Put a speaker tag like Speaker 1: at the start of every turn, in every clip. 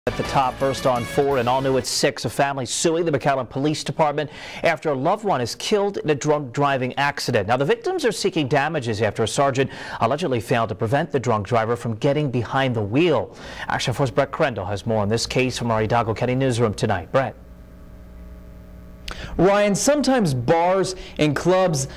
Speaker 1: At the top, first on 4 and all new at 6, a family suing the McAllen Police Department after a loved one is killed in a drunk driving accident. Now, the victims are seeking damages after a sergeant allegedly failed to prevent the drunk driver from getting behind the wheel. Action Force Brett Grande has more on this case from our Hidalgo County newsroom tonight. Brett.
Speaker 2: Ryan, sometimes bars and clubs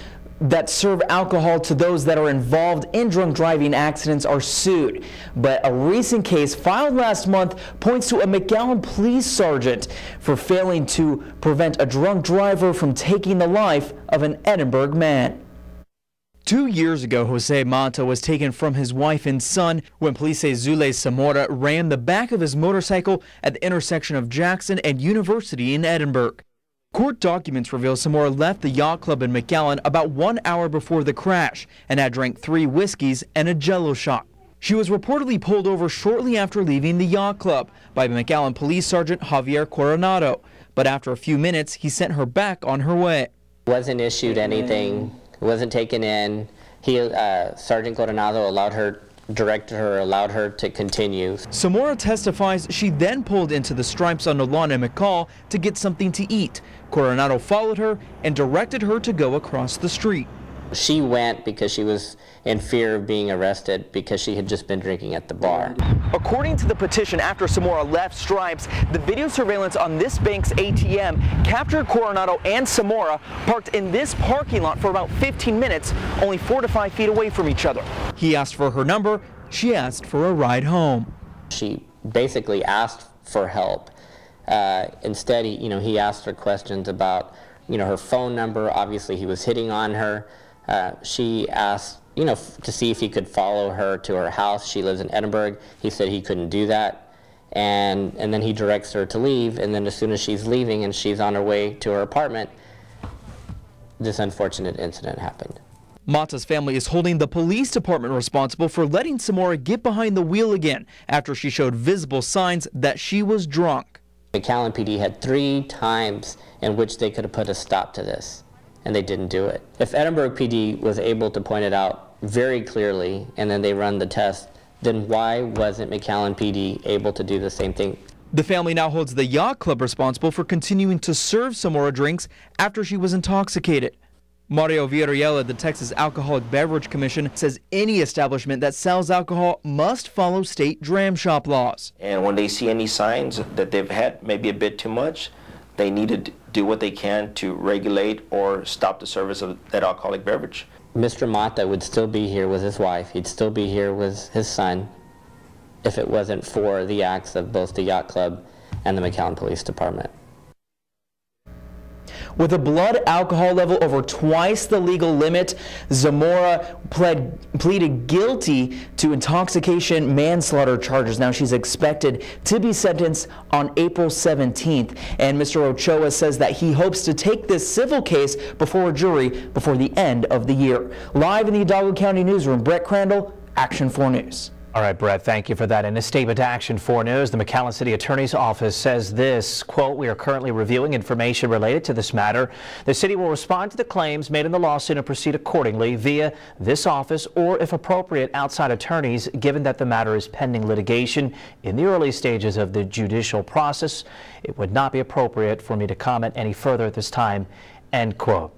Speaker 2: that serve alcohol to those that are involved in drunk driving accidents are sued. But a recent case filed last month points to a McAllen police sergeant for failing to prevent a drunk driver from taking the life of an Edinburgh man. 2 years ago, Jose Mata was taken from his wife and son when police say Zule Zamora ran the back of his motorcycle at the intersection of Jackson and University in Edinburgh. Court documents reveal Zamora left the yacht club in McAllen about 1 hour before the crash and had drank 3 whiskeys and a Jello shot. She was reportedly pulled over shortly after leaving the yacht club by McAllen Police Sergeant Javier Coronado, but after a few minutes he sent her back on her way.
Speaker 3: Wasn't issued anything, wasn't taken in. Sergeant Coronado directed her, allowed her to continue.
Speaker 2: Zamora testifies she then pulled into the Stripes on the lawn in McCall to get something to eat. Coronado followed her and directed her to go across the street.
Speaker 3: She went because she was in fear of being arrested because she had just been drinking at the bar.
Speaker 2: According to the petition, after Zamora left Stripes, the video surveillance on this bank's ATM captured Coronado and Zamora parked in this parking lot for about 15 minutes, only 4 to 5 feet away from each other. He asked for her number. She asked for a ride home.
Speaker 3: She basically asked for help. Instead, he asked her questions about, her phone number. Obviously, he was hitting on her. She asked, to see if he could follow her to her house. She lives in Edinburgh. He said he couldn't do that. And then he directs her to leave. And then as soon as she's leaving and she's on her way to her apartment, this unfortunate incident happened.
Speaker 2: Mata's family is holding the police department responsible for letting Zamora get behind the wheel again after she showed visible signs that she was drunk.
Speaker 3: McAllen PD had 3 times in which they could have put a stop to this, and they didn't do it. If Edinburgh PD was able to point it out very clearly and then they run the test, then why wasn't McAllen PD able to do the same thing?
Speaker 2: The family now holds the yacht club responsible for continuing to serve Zamora drinks after she was intoxicated. Mario Villarreal, the Texas Alcoholic Beverage Commission, says any establishment that sells alcohol must follow state dram shop laws.
Speaker 4: And when they see any signs that they've had maybe a bit too much, they need to do what they can to regulate or stop the service of that alcoholic beverage.
Speaker 3: Mr. Mata would still be here with his wife. He'd still be here with his son if it wasn't for the acts of both the yacht club and the McAllen Police Department.
Speaker 2: With a blood alcohol level over twice the legal limit, Zamora pleaded guilty to intoxication manslaughter charges. Now she's expected to be sentenced on April 17th. And Mr. Ochoa says that he hopes to take this civil case before a jury before the end of the year. Live in the Hidalgo County newsroom, Brett Grande, Action 4 News.
Speaker 1: All right, Brett, thank you for that. In a statement to Action 4 News, the McAllen City Attorney's Office says this, quote, "We are currently reviewing information related to this matter. The city will respond to the claims made in the lawsuit and proceed accordingly via this office or, if appropriate, outside attorneys, given that the matter is pending litigation in the early stages of the judicial process. It would not be appropriate for me to comment any further at this time," end quote.